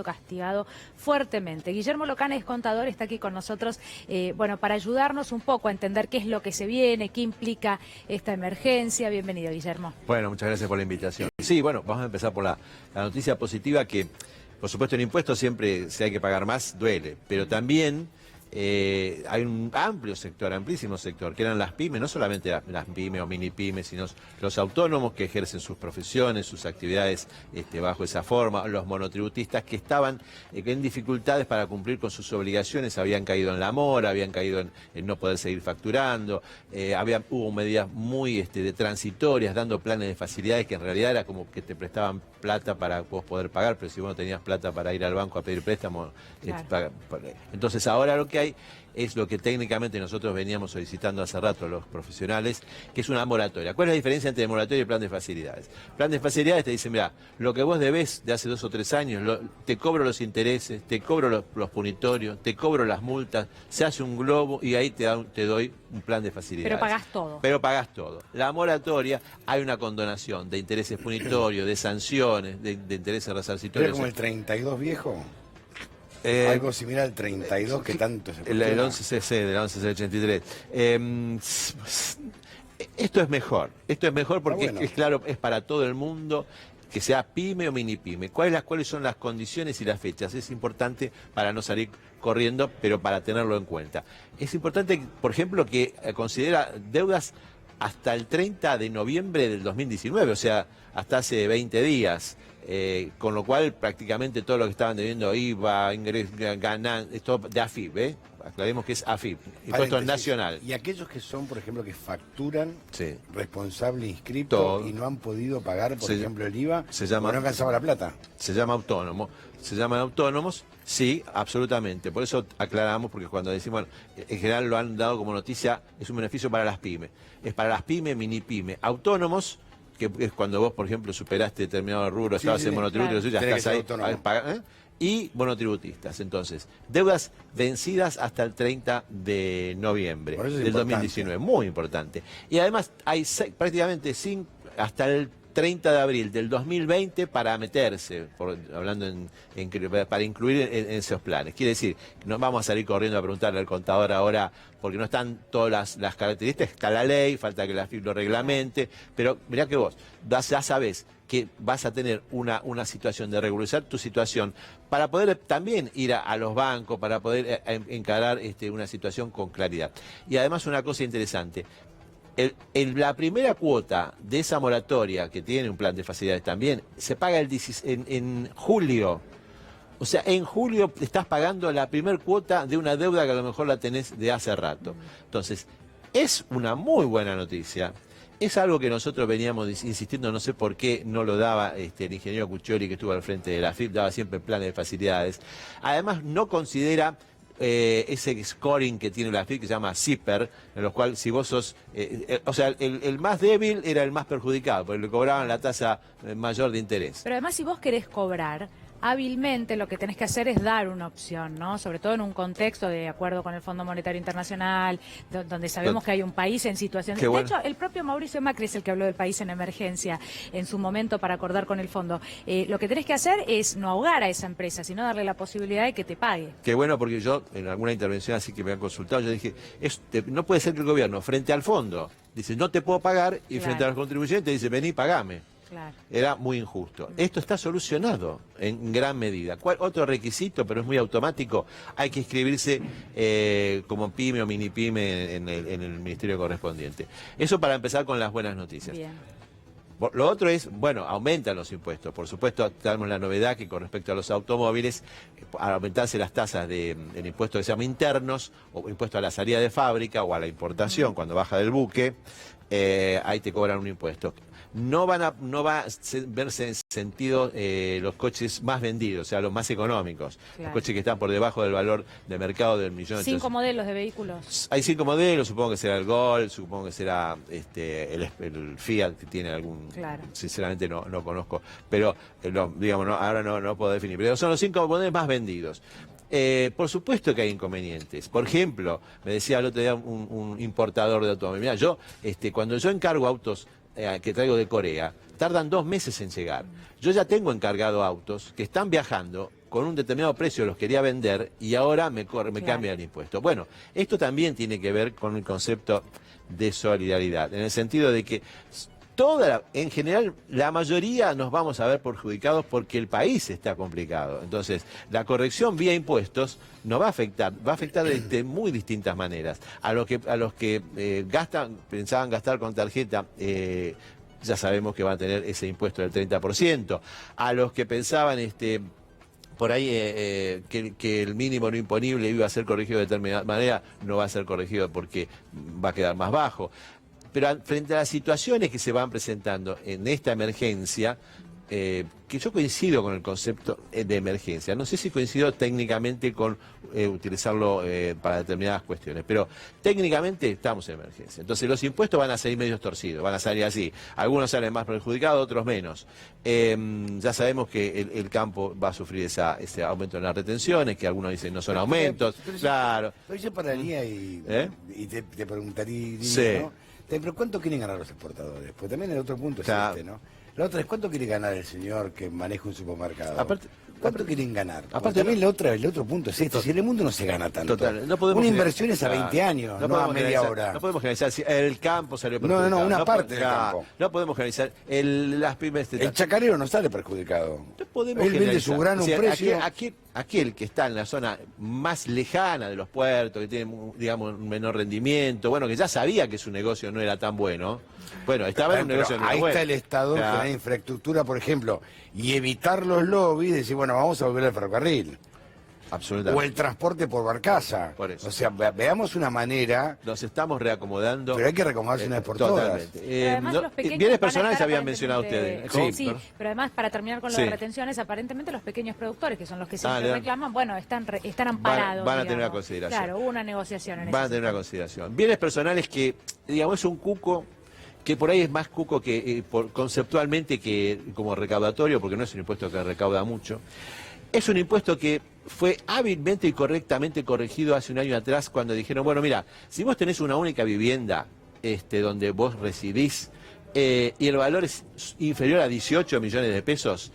castigado fuertemente. Guillermo Locane es contador, está aquí con nosotros, bueno, para ayudarnos un poco a entender qué es lo que se viene, qué implica esta emergencia. Bienvenido, Guillermo. Bueno, muchas gracias por la invitación. Sí, bueno, vamos a empezar por la noticia positiva que, por supuesto, en impuestos siempre, si hay que pagar más, duele, pero también hay un amplio sector, amplísimo sector, que eran las pymes, no solamente las pymes o mini pymes, sino los autónomos que ejercen sus profesiones, sus actividades bajo esa forma, los monotributistas que estaban en dificultades para cumplir con sus obligaciones, habían caído en la mora, habían caído en no poder seguir facturando, hubo medidas muy transitorias, dando planes de facilidades que en realidad era como que te prestaban plata para vos poder pagar, pero si vos no tenías plata para ir al banco a pedir préstamo, Claro. entonces ahora lo que hay es lo que técnicamente nosotros veníamos solicitando hace rato los profesionales, que es una moratoria. ¿Cuál es la diferencia entre moratoria y plan de facilidades? Plan de facilidades te dice, mira, lo que vos debés de hace 2 o 3 años, te cobro los intereses, te cobro los punitorios, te cobro las multas, se hace un globo y ahí te doy un plan de facilidades. Pero pagás todo. Pero pagás todo. La moratoria, hay una condonación de intereses punitorios, de sanciones, de intereses resarcitorios. ¿Era como el 32 viejo? Algo similar al 32 que tanto se el 11cc, del 11C83. Esto es mejor porque bueno. es claro, es para todo el mundo, que sea pyme o mini pyme. ¿Cuáles son las condiciones y las fechas? Es importante para no salir corriendo, pero para tenerlo en cuenta. Es importante, por ejemplo, que considera deudas hasta el 30 de noviembre del 2019, o sea, hasta hace 20 días. Con lo cual prácticamente todo lo que estaban debiendo IVA, ingresos, ganancias, esto de AFIP, aclaremos que es AFIP, impuesto nacional. Y aquellos que son, por ejemplo, que facturan Sí. responsable inscripto Todo. y no han podido pagar, por ejemplo, el IVA, se llama- porque no alcanzaba la plata. Se llama autónomo. Se llaman autónomos, sí, absolutamente. Por eso aclaramos, porque cuando decimos, bueno, en general lo han dado como noticia, es un beneficio para las pymes. Es para las pymes, mini pymes. Autónomos, que es cuando vos, por ejemplo, superaste determinado rubro, Sí, estabas sí, en monotributo, claro. ya Tenés que estás ser ahí. autónomo. Y monotributistas. Entonces, deudas vencidas hasta el 30 de noviembre Por eso es del importante. 2019. Muy importante. Y además hay prácticamente hasta el 30 de abril del 2020 para meterse, hablando para incluir en esos planes. Quiere decir, no vamos a salir corriendo a preguntarle al contador ahora, porque no están todas las características, está la ley, falta que la AFIP lo reglamente, pero mirá que vos ya sabés que vas a tener una situación de regularizar tu situación para poder también ir a los bancos, para poder encarar una situación con claridad. Y además una cosa interesante, la primera cuota de esa moratoria, que tiene un plan de facilidades también, se paga en julio. O sea, en julio estás pagando la primera cuota de una deuda que a lo mejor la tenés de hace rato. Entonces, es una muy buena noticia. Es algo que nosotros veníamos insistiendo, no sé por qué no lo daba el ingeniero Cuccioli, que estuvo al frente de la AFIP, daba siempre planes de facilidades. Además, no considera ese scoring que tiene la AFIP, que se llama CIPER, en los cuales si vos sos, o sea, el más débil era el más perjudicado, porque le cobraban la tasa mayor de interés. Pero además, si vos querés cobrar, hábilmente lo que tenés que hacer es dar una opción, ¿no? Sobre todo en un contexto de acuerdo con el Fondo Monetario Internacional, donde sabemos que hay un país en situación... Qué bueno. De hecho, el propio Mauricio Macri es el que habló del país en emergencia en su momento para acordar con el fondo. Lo que tenés que hacer es no ahogar a esa empresa, sino darle la posibilidad de que te pague. Qué bueno, porque yo, en alguna intervención así que me han consultado, yo dije, no puede ser que el gobierno, frente al fondo, dice, no te puedo pagar, y Claro. frente a los contribuyentes dice, vení, pagame. Claro. Era muy injusto. Esto está solucionado en gran medida. Otro requisito, pero es muy automático, hay que inscribirse como pyme o mini pyme en el ministerio correspondiente. Eso para empezar con las buenas noticias. Bien. Lo otro es, bueno, aumentan los impuestos. Por supuesto, tenemos la novedad que con respecto a los automóviles, al aumentarse las tasas de impuestos que se llaman internos, o impuesto a la salida de fábrica o a la importación, cuando baja del buque, ahí te cobran un impuesto. No va a verse en sentido los coches más vendidos, o sea, los más económicos, Claro. los coches que están por debajo del valor de mercado del 1.800.000. 5 modelos de vehículos. Hay 5 modelos, supongo que será el Gol, supongo que será el Fiat, que tiene algún... Claro. Sinceramente no conozco, pero digamos, ahora no puedo definir. Pero son los 5 modelos más vendidos. Por supuesto que hay inconvenientes. Por ejemplo, me decía el otro día un importador de automóviles, mira, cuando yo encargo autos que traigo de Corea, tardan 2 meses en llegar. Yo ya tengo encargado autos que están viajando con un determinado precio los quería vender y ahora me cambian el impuesto. Bueno, esto también tiene que ver con el concepto de solidaridad, en el sentido de que en general, la mayoría nos vamos a ver perjudicados porque el país está complicado. Entonces, la corrección vía impuestos nos va a afectar de muy distintas maneras. A los que pensaban gastar con tarjeta, ya sabemos que van a tener ese impuesto del 30%. A los que pensaban por ahí que el mínimo no imponible iba a ser corregido de determinada manera, no va a ser corregido porque va a quedar más bajo. Pero frente a las situaciones que se van presentando en esta emergencia, que yo coincido con el concepto de emergencia, no sé si coincido técnicamente con utilizarlo para determinadas cuestiones, pero técnicamente estamos en emergencia. Entonces los impuestos van a salir medio torcidos, van a salir así. Algunos salen más perjudicados, otros menos. Ya sabemos que el campo va a sufrir ese aumento en las retenciones, que algunos dicen no son aumentos. Claro. Pero yo pararía y te preguntaría, sí. ¿no? Pero ¿cuánto quieren ganar los exportadores? Pues también el otro punto es ¿no? La otra es ¿cuánto quiere ganar el señor que maneja un supermercado? ¿Cuánto quieren ganar? Aparte también el otro punto es esto, si en el mundo no se gana tanto. Total, no podemos una inversión es a 20 años, no a media hora. No podemos generalizar si el campo salió perjudicado. No, una parte del campo. No podemos generalizar las pymes. El chacarero no sale perjudicado. No podemos Él vende su grano a un precio. Aquel que está en la zona más lejana de los puertos, que tiene, digamos, un menor rendimiento, bueno, que ya sabía que su negocio no era tan bueno. Bueno, estaba en un negocio no ahí bueno. Está el Estado que da infraestructura, por ejemplo, y evitar los lobbies, decir, bueno, vamos a volver al ferrocarril. Absolutamente. O el transporte por barcaza. Por eso. O sea, veamos una manera. Nos estamos reacomodando. Pero hay que recomodarse una vez por todas. Bienes personales habían mencionado ustedes. Sí, pero además, para terminar con lo de retenciones, aparentemente los pequeños productores, que son los que siempre reclaman, bueno, están amparados. Van a tener una consideración. Claro, hubo una negociación en Van a tener una consideración. Bienes personales que, digamos, es un cuco que por ahí es más cuco que conceptualmente que como recaudatorio, porque no es un impuesto que recauda mucho. Es un impuesto que fue hábilmente y correctamente corregido hace un año atrás cuando dijeron, bueno, mira, si vos tenés una única vivienda donde vos residís y el valor es inferior a 18 millones de pesos,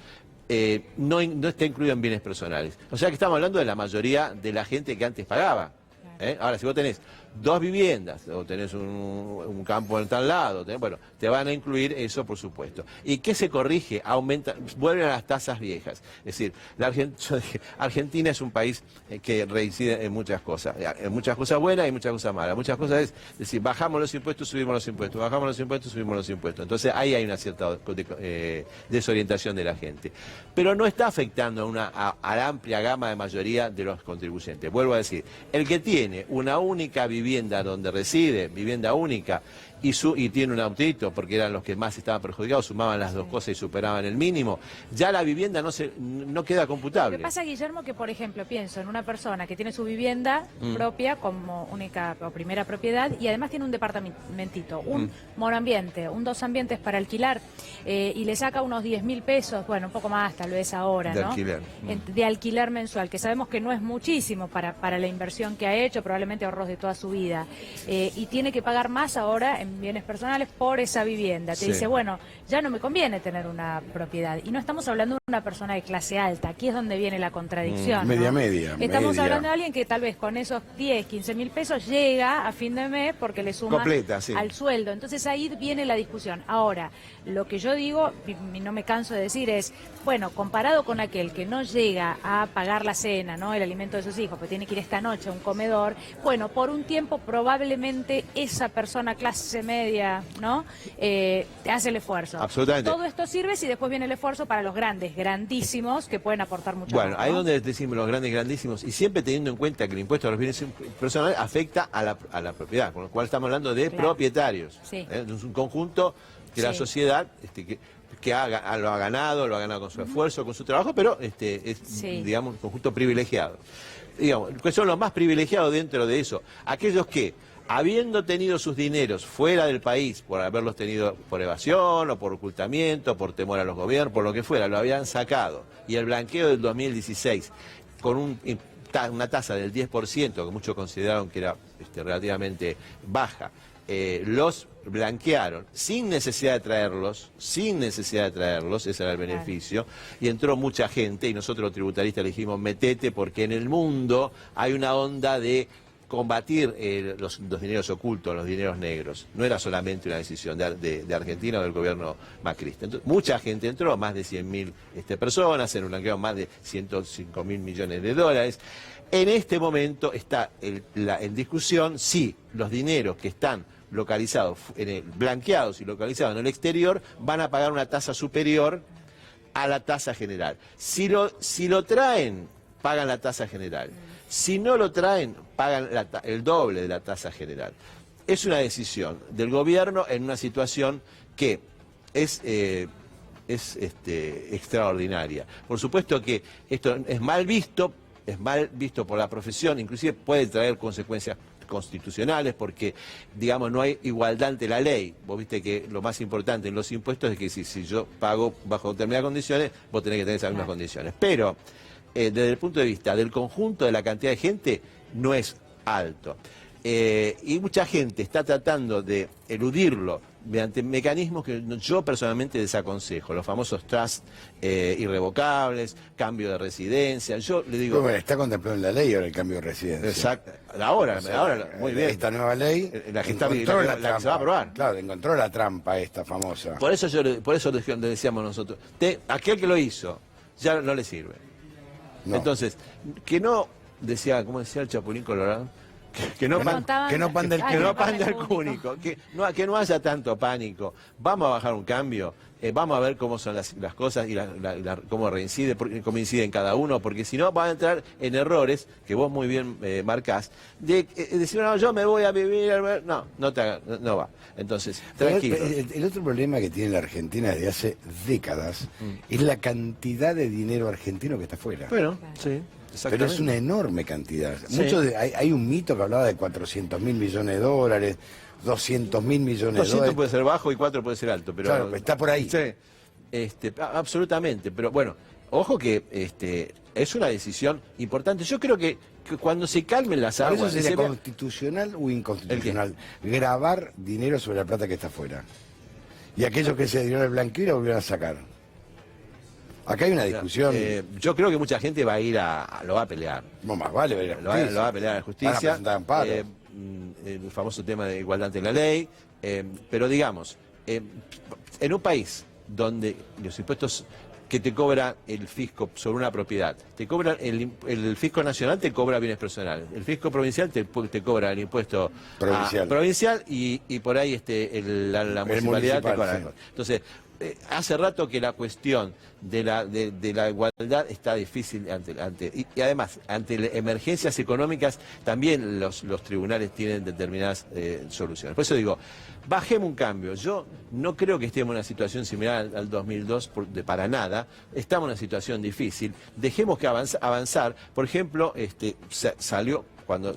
no está incluido en bienes personales. O sea que estamos hablando de la mayoría de la gente que antes pagaba. Ahora, si vos tenés 2 viviendas o tenés un campo en tal lado, bueno, te van a incluir eso, por supuesto. ¿Y qué se corrige? Vuelven a las tasas viejas. Es decir, Argentina es un país que reincide en muchas cosas buenas y muchas cosas malas. Muchas cosas es decir, bajamos los impuestos, subimos los impuestos, bajamos los impuestos, subimos los impuestos. Entonces ahí hay una cierta desorientación de la gente. Pero no está afectando a la amplia gama de mayoría de los contribuyentes. Vuelvo a decir, el que tiene una única vivienda donde reside, vivienda única, y tiene un autito, porque eran los que más estaban perjudicados, sumaban las dos cosas y superaban el mínimo, ya la vivienda no queda computable. Lo que pasa, Guillermo, que por ejemplo pienso en una persona que tiene su vivienda propia como única o primera propiedad y además tiene un departamentito, un monoambiente, 2 ambientes para alquilar y le saca unos 10.000 pesos, bueno, un poco más tal vez ahora, de ¿no? Alquiler. De alquiler mensual, que sabemos que no es muchísimo para la inversión que ha hecho, probablemente ahorros de toda su vida, y tiene que pagar más ahora en bienes personales por esa vivienda. Te dice, bueno, ya no me conviene tener una propiedad. Y no estamos hablando de una persona de clase alta. Aquí es donde viene la contradicción. Media. Estamos hablando de alguien que tal vez con esos 10, 15.000 pesos llega a fin de mes porque le suma al sueldo. Entonces ahí viene la discusión. Ahora, lo que yo digo, y no me canso de decir, es, bueno, comparado con aquel que no llega a pagar la cena, ¿no?, el alimento de sus hijos, pero tiene que ir esta noche a un comedor, bueno, por un tiempo probablemente esa persona clase media, ¿no?, hace el esfuerzo. Absolutamente. Todo esto sirve si después viene el esfuerzo para los grandes, grandísimos, que pueden aportar mucho más. Bueno, ahí donde decimos los grandes, grandísimos, y siempre teniendo en cuenta que el impuesto a los bienes personales afecta a la propiedad, con lo cual estamos hablando de propietarios. Sí. Es un conjunto que la sociedad que lo ha ganado con su esfuerzo, con su trabajo, pero digamos, un conjunto privilegiado. Digamos, que son los más privilegiados dentro de eso, aquellos que, habiendo tenido sus dineros fuera del país, por haberlos tenido por evasión o por ocultamiento, por temor a los gobiernos, por lo que fuera, lo habían sacado, y el blanqueo del 2016, con una tasa del 10%, que muchos consideraron que era relativamente baja, los blanquearon sin necesidad de traerlos, ese era el beneficio, y entró mucha gente y nosotros los tributaristas le dijimos metete porque en el mundo hay una onda de combatir los dineros ocultos, los dineros negros. No era solamente una decisión de Argentina o del gobierno macrista. Entonces, mucha gente entró, más de 100.000 personas, se blanquearon más de 105.000 millones de dólares. En este momento está en discusión si los dineros que están localizados, blanqueados y localizados en el exterior, van a pagar una tasa superior a la tasa general. Si lo traen, pagan la tasa general. Si no lo traen, pagan el doble de la tasa general. Es una decisión del gobierno en una situación que es extraordinaria. Por supuesto que esto es mal visto por la profesión, inclusive puede traer consecuencias constitucionales porque, digamos, no hay igualdad ante la ley. Vos viste que lo más importante en los impuestos es que si yo pago bajo determinadas condiciones, vos tenés que tener esas mismas condiciones. Pero desde el punto de vista del conjunto de la cantidad de gente, no es alto. Y mucha gente está tratando de eludirlo mediante mecanismos que yo personalmente desaconsejo, los famosos trust irrevocables, cambio de residencia. Yo le digo... Bueno, está contemplado en la ley ahora el cambio de residencia. Exacto. Ahora, muy bien. Esta nueva ley la que se va a aprobar. Claro, encontró la trampa esta famosa. Por eso le decíamos nosotros, aquel que lo hizo, ya no le sirve. No. Entonces, que no, ¿cómo decía el Chapulín Colorado? Que no pande el cúnico, que no haya tanto pánico. Vamos a bajar un cambio, vamos a ver cómo son las cosas y cómo cómo inciden cada uno, porque si no van a entrar en errores que vos muy bien marcás, de decir, no, yo me voy a vivir, no va. Entonces, tranquilo. El otro problema que tiene la Argentina desde hace décadas es la cantidad de dinero argentino que está afuera. Bueno, sí. Pero es una enorme cantidad. Sí. Hay un mito que hablaba de 400.000 millones de dólares, 200.000 millones de dólares. 200 puede ser bajo y 4 puede ser alto, pero claro, está por ahí. Sí, absolutamente. Pero bueno, ojo que es una decisión importante. Yo creo que cuando se calmen las aguas... ¿Eso sería constitucional o inconstitucional? Grabar dinero sobre la plata que está afuera. Y aquellos que se dieron el blanqueo lo volvieron a sacar. Acá hay una discusión. Yo creo que mucha gente va a ir lo va a pelear. No más vale, lo va a pelear a la justicia. El famoso tema de igualdad ante la ley. Pero digamos, en un país donde los impuestos que te cobra el fisco sobre una propiedad, te cobra el fisco nacional te cobra bienes personales, el fisco provincial te cobra el impuesto provincial y por ahí la municipalidad te cobra. Sí. Entonces, hace rato que la cuestión de la igualdad está difícil y además ante emergencias económicas también los tribunales tienen determinadas soluciones. Por eso digo, bajemos un cambio. Yo no creo que estemos en una situación similar al 2002 para nada. Estamos en una situación difícil. Dejemos que avanzar. Por ejemplo, salió,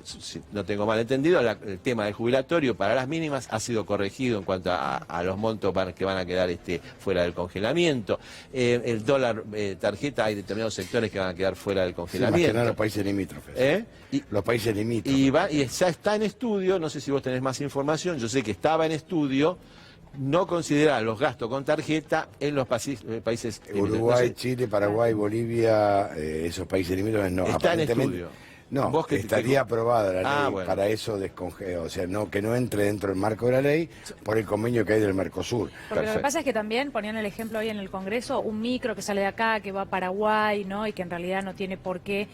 si no tengo mal entendido, el tema del jubilatorio para las mínimas ha sido corregido en cuanto a los montos que van a quedar fuera del congelamiento. El dólar tarjeta, hay determinados sectores que van a quedar fuera del congelamiento. Sí, más que nada los países limítrofes. Los países limítrofes. Y ya está en estudio, no sé si vos tenés más información, yo sé que estaba en estudio, no considerar los gastos con tarjeta en los países Uruguay, Chile, Paraguay, Bolivia, esos países limítrofes no. Está en estudio. No, estaría aprobada la ley para eso o sea, que no entre dentro del marco de la ley por el convenio que hay del Mercosur. Porque lo que pasa es que también ponían el ejemplo hoy en el Congreso, un micro que sale de acá, que va a Paraguay, ¿no? Y que en realidad no tiene por qué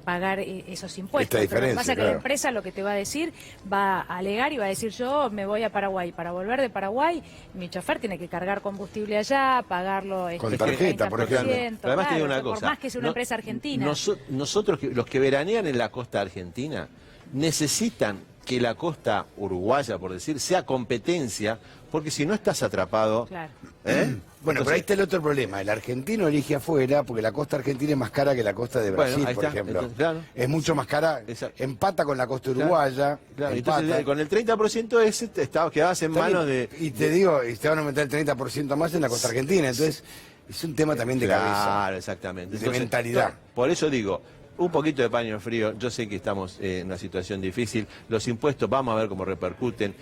pagar esos impuestos. Pero lo que pasa es que la empresa lo que te va a decir, va a alegar y va a decir, yo me voy a Paraguay. Para volver de Paraguay, mi chofer tiene que cargar combustible allá, pagarlo con tarjeta, por ejemplo. Pero además te digo una cosa, por más que sea una empresa argentina. Nosotros, los que veranean en la costa argentina, necesitan que la costa uruguaya, por decir, sea competencia, porque si no estás atrapado. Claro. Bueno, entonces, pero ahí está el otro problema. El argentino elige afuera porque la costa argentina es más cara que la costa de Brasil, por ejemplo. Entonces, claro. Es mucho más cara. Exacto. Empata con la costa uruguaya. Claro. Entonces, con el 30% ese quedabas en manos de... Y te digo, y te van a aumentar el 30% más en la costa argentina. Entonces, es un tema también de cabeza. Claro, exactamente. De mentalidad. Por eso digo, un poquito de paño frío. Yo sé que estamos en una situación difícil. Los impuestos, vamos a ver cómo repercuten.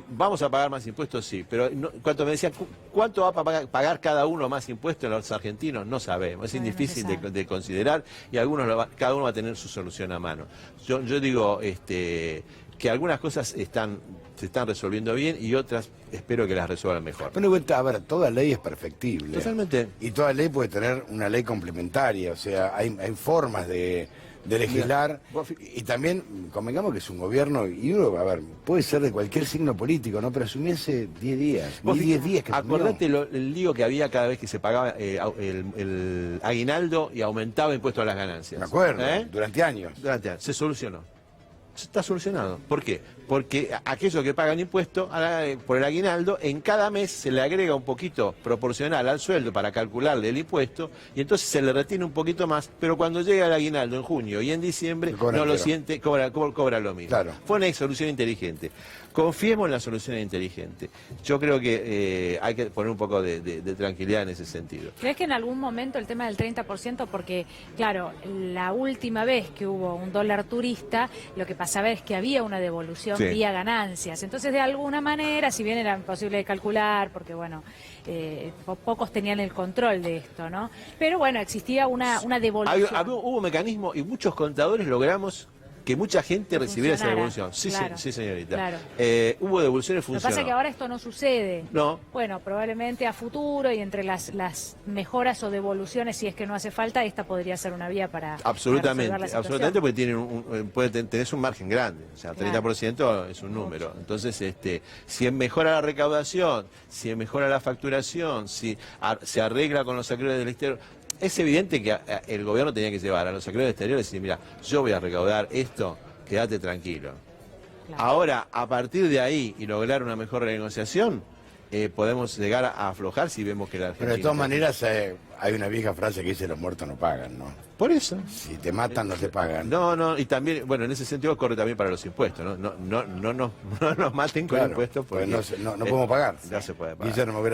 ¿Vamos a pagar más impuestos? Sí, pero cuando me decían, ¿cuánto va a pagar cada uno más impuestos los argentinos? No sabemos, es difícil de considerar y cada uno va a tener su solución a mano. Yo digo que algunas cosas se están resolviendo bien y otras espero que las resuelvan mejor. Bueno, a ver, toda ley es perfectible. Totalmente. Y toda ley puede tener una ley complementaria, o sea, hay formas de legislar, y también convengamos que es un gobierno, y uno, a ver, puede ser de cualquier signo político, ¿no? Pero asumió hace 10 días, 10 días que asumió. Acordate el lío que había cada vez que se pagaba el aguinaldo y aumentaba impuestos a las ganancias. Me acuerdo, durante años. Se solucionó. Está solucionado. ¿Por qué? Porque aquellos que pagan impuestos por el aguinaldo, en cada mes se le agrega un poquito proporcional al sueldo para calcularle el impuesto y entonces se le retiene un poquito más, pero cuando llega el aguinaldo en junio y en diciembre no lo siente, cobra lo mismo. Claro. Fue una solución inteligente. Confiemos en la solución inteligente. Yo creo que hay que poner un poco de tranquilidad en ese sentido. ¿Crees que en algún momento el tema del 30%, porque claro, la última vez que hubo un dólar turista, lo que pasaba es que había una devolución vía ganancias. Entonces, de alguna manera, si bien era imposible de calcular, porque bueno, pocos tenían el control de esto, ¿no? Pero bueno, existía una devolución. Hubo un mecanismo y muchos contadores logramos que mucha gente recibiera esa devolución. Sí, claro, sí, señorita. Claro. Hubo devoluciones funcionales. Lo que pasa es que ahora esto no sucede. No. Bueno, probablemente a futuro y entre las mejoras o devoluciones, si es que no hace falta, esta podría ser una vía para absolutamente, absolutamente, porque tenés un margen grande, o sea, 30% es un número. Entonces, si mejora la recaudación, si mejora la facturación, si se arregla con los acreedores del exterior. Es evidente que el gobierno tenía que llevar a los acreedores exteriores y decir, mira, yo voy a recaudar esto, quédate tranquilo. Claro. Ahora, a partir de ahí y lograr una mejor renegociación, podemos llegar a aflojar si vemos que la Argentina... Pero de todas maneras hay una vieja frase que dice los muertos no pagan, ¿no? Por eso. Si te matan, no te pagan. No, y también, bueno, en ese sentido corre también para los impuestos, ¿no? No nos maten con impuestos porque... no podemos pagar. No se puede pagar. Guillermo, gracias.